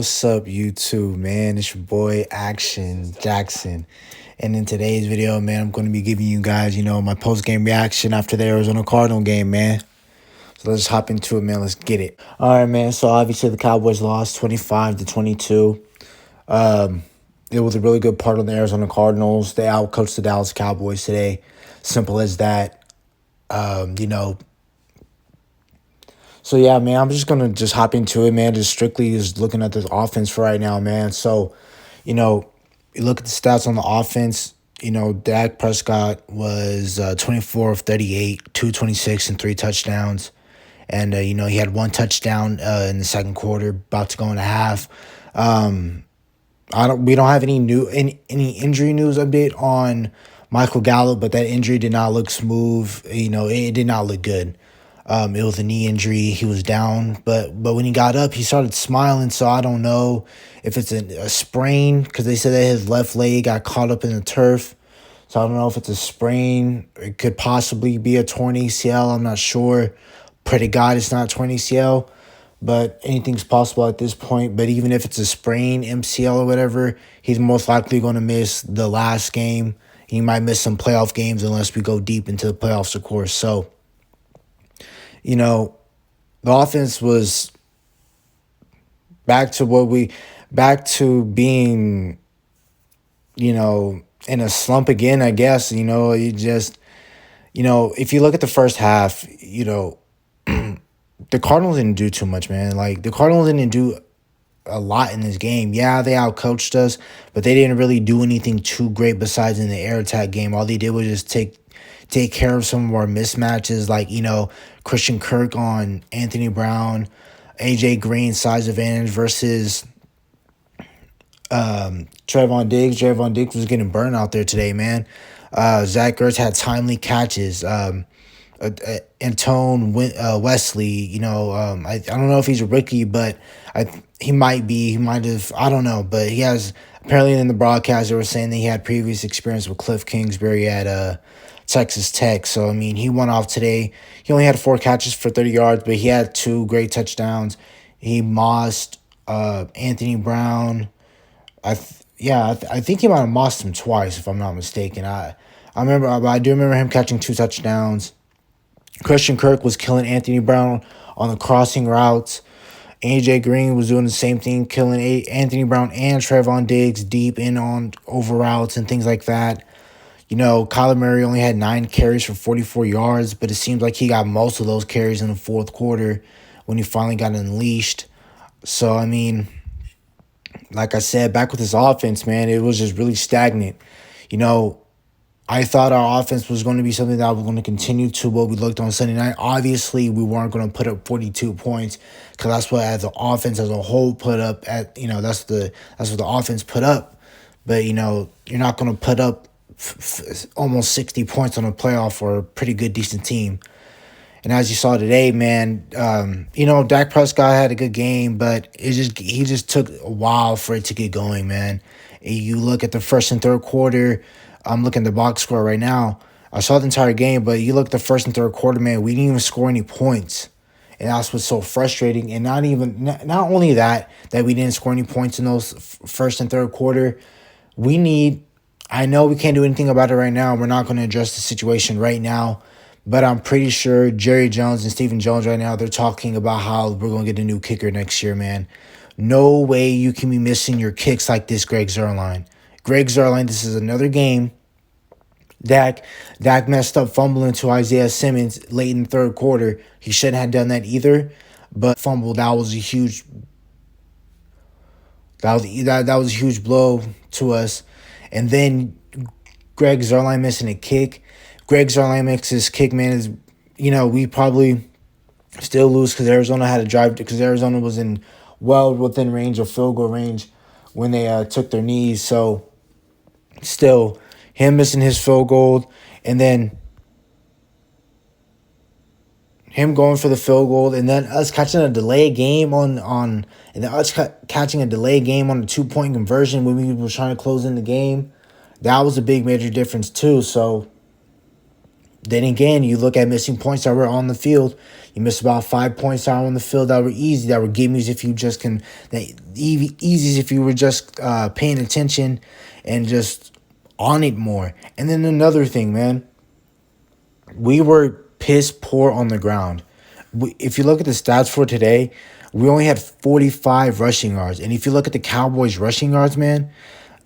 What's up, YouTube, man? It's your boy Action Jackson. And in today's video, man, I'm going to be giving you guys, my post-game reaction after the Arizona Cardinal game, man. So let's hop into it, man. Let's get it. All right, man. So obviously the Cowboys lost 25-22. It was a really good part of the Arizona Cardinals. They outcoached the Dallas Cowboys today. Simple as that. So yeah, man, I'm just gonna just hop into it, man. Just strictly just looking at this offense for right now, man. So, you look at the stats on the offense. Dak Prescott was 24 of 38, 226, and 3 touchdowns. And he had one touchdown in the second quarter, about to go into half. We don't have any injury news update on Michael Gallup, but that injury did not look smooth. It did not look good. It was a knee injury. He was down, but when he got up, he started smiling. So I don't know if it's a sprain, because they said that his left leg got caught up in the turf. So I don't know if it's a sprain. It could possibly be a torn ACL. I'm not sure. Pray to God it's not a torn ACL, but anything's possible at this point. But even if it's a sprain, MCL or whatever, he's most likely going to miss the last game. He might miss some playoff games unless we go deep into the playoffs, of course. So, the offense was back to being, in a slump again, I guess. If you look at the first half, the Cardinals didn't do too much, man. Like, the Cardinals didn't do a lot in this game. Yeah, they outcoached us, but they didn't really do anything too great besides in the air attack game. All they did was just take care of some of our mismatches, like, Christian Kirk on Anthony Brown, AJ Green size advantage versus Trevon Diggs. Trevon Diggs was getting burned out there today, man. Zach Ertz had timely catches. Antone Wesley, I don't know if he's a rookie, but he might be. He might have. I don't know, but he has. Apparently, in the broadcast, they were saying that he had previous experience with Cliff Kingsbury at Texas Tech. So, I mean, he went off today. He only had 4 catches for 30 yards, but he had 2 great touchdowns. He mossed Anthony Brown. I think he might have mossed him twice, if I'm not mistaken. I do remember him catching 2 touchdowns. Christian Kirk was killing Anthony Brown on the crossing routes. AJ Green was doing the same thing, killing Anthony Brown and Trevon Diggs deep in on over routes and things like that. Kyler Murray only had 9 carries for 44 yards, but it seems like he got most of those carries in the fourth quarter when he finally got unleashed. So, I mean, like I said, back with this offense, man, it was just really stagnant. I thought our offense was going to be something that was going to continue to what we looked on Sunday night. Obviously, we weren't going to put up 42 points, because that's what as the offense as a whole put up at, that's what the offense put up. But, you're not going to put up almost 60 points on a playoff for a pretty good, decent team. And as you saw today, man, Dak Prescott had a good game, but he just took a while for it to get going, man. You look at the first and third quarter. I'm looking at the box score right now. I saw the entire game, but you look at the first and third quarter, man, we didn't even score any points. And that's what's so frustrating. And not only that we didn't score any points in those first and third quarter, I know we can't do anything about it right now. We're not going to address the situation right now. But I'm pretty sure Jerry Jones and Stephen Jones right now, they're talking about how we're going to get a new kicker next year, man. No way you can be missing your kicks like this, Greg Zuerlein. Greg Zuerlein, this is another game. Dak messed up fumbling to Isaiah Simmons late in the third quarter. He shouldn't have done that either, but fumble, that was a huge blow to us. And then Greg Zuerlein missing a kick. Greg Zuerlein makes his kick, man, is, we probably still lose because Arizona had to drive, because Arizona was well within range of field goal range when they took their knees. So still, him missing his field goal, and then him going for the field goal, and then us catching a delay game on a 2-point conversion when we were trying to close in the game. That was a big major difference too. So then again, you look at missing points that were on the field. You missed about 5 points out on the field that were easy, that were gimmies if you just can, easy if you were just paying attention and just on it more. And then another thing, man, we were piss poor on the ground. If you look at the stats for today, we only had 45 rushing yards. And if you look at the Cowboys' rushing yards, man,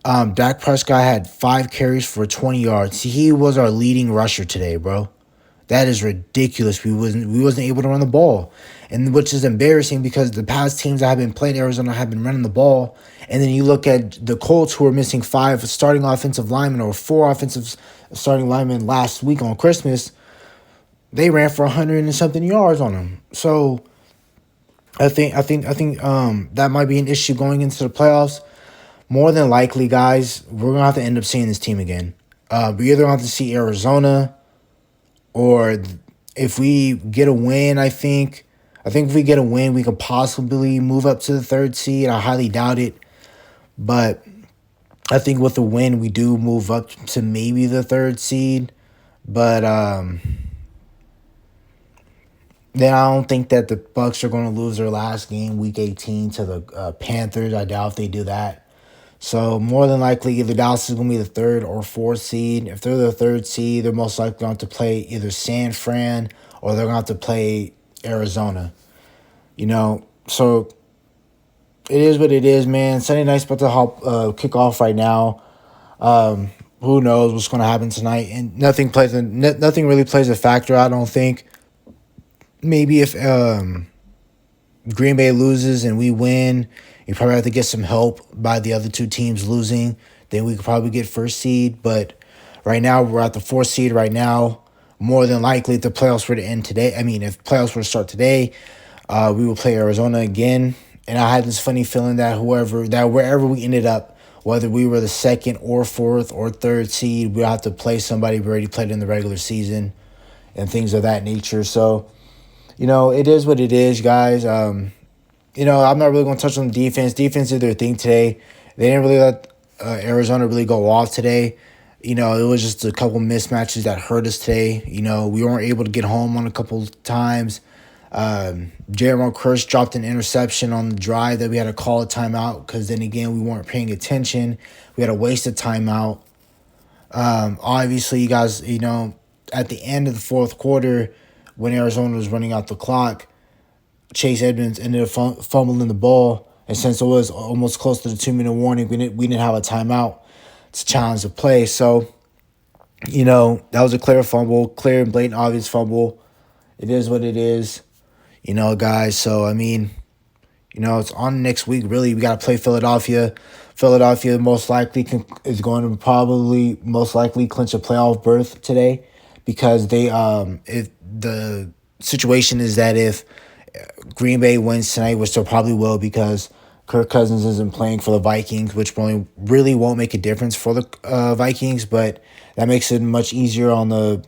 Dak Prescott had 5 carries for 20 yards. He was our leading rusher today, bro. That is ridiculous. We wasn't able to run the ball, and which is embarrassing because the past teams that have been playing Arizona have been running the ball. And then you look at the Colts, who are missing 5 starting offensive linemen or 4 offensive starting linemen last week on Christmas. They ran for 100 and something yards on them. So I think that might be an issue going into the playoffs. More than likely, guys, we're gonna have to end up seeing this team again. We either have to see Arizona, or if we get a win, I think if we get a win, we could possibly move up to the 3rd seed. I highly doubt it, but I think with the win, we do move up to maybe the 3rd seed. But then I don't think that the Bucs are going to lose their last game, Week 18, to the Panthers. I doubt if they do that. So more than likely, either Dallas is going to be the 3rd or 4th seed. If they're the 3rd seed, they're most likely going to play either San Fran or they're going to have to play Arizona. So it is what it is, man. Sunday night's about to kick off right now. Who knows what's going to happen tonight? And nothing really plays a factor, I don't think. Maybe if Green Bay loses and we win, you probably have to get some help by the other 2 teams losing. Then we could probably get 1st seed. But right now, we're at the 4th seed right now. More than likely, if the playoffs were to end today, if playoffs were to start today, we will play Arizona again. And I had this funny feeling that wherever we ended up, whether we were the 2nd or 4th or 3rd seed, we'll have to play somebody we already played in the regular season and things of that nature. So, it is what it is, guys. I'm not really going to touch on the defense. Defense did their thing today. They didn't really let Arizona really go off today. It was just a couple mismatches that hurt us today. We weren't able to get home on a couple times. Jaron Kearse dropped an interception on the drive that we had to call a timeout because then again, we weren't paying attention. We had to waste a timeout. Obviously, you guys, at the end of the 4th quarter, when Arizona was running out the clock, Chase Edmonds ended up fumbling the ball. And since it was almost close to the 2-minute warning, we didn't have a timeout to challenge the play. So, that was a clear and blatant, obvious fumble. It is what it is, guys. So, it's on next week, really. We got to play Philadelphia. Philadelphia is going to probably most likely clinch a playoff berth today because the situation is that if Green Bay wins tonight, which they probably will because Kirk Cousins isn't playing for the Vikings, which really won't make a difference for the Vikings, but that makes it much easier on the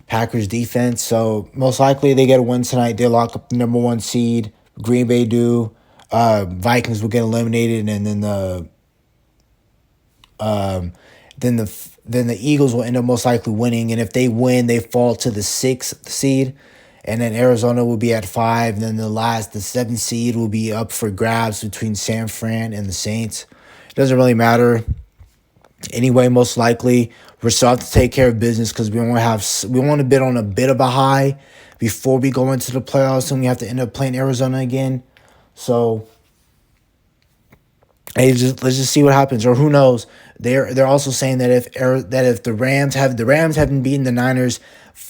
Packers defense. So most likely they get a win tonight. They lock up the number 1 seed. Green Bay do. Vikings will get eliminated, and then the Eagles will end up most likely winning. And if they win, they fall to the 6th seed. And then Arizona will be at 5. And then the 7th seed will be up for grabs between San Fran and the Saints. It doesn't really matter. Anyway, most likely, we're still have to take care of business because we want to bid on a bit of a high before we go into the playoffs, and we have to end up playing Arizona again. So, hey, let's just see what happens, or who knows? They're also saying that if the Rams haven't beaten the Niners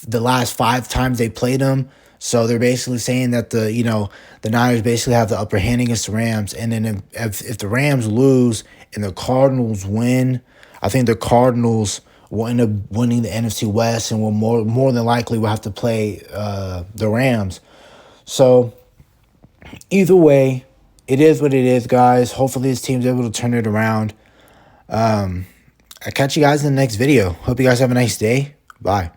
the last 5 times they played them, so they're basically saying that the Niners basically have the upper hand against the Rams, and then if the Rams lose and the Cardinals win, I think the Cardinals will end up winning the NFC West, and will more than likely will have to play the Rams. So either way, it is what it is, guys. Hopefully this team's able to turn it around. I'll catch you guys in the next video. Hope you guys have a nice day. Bye.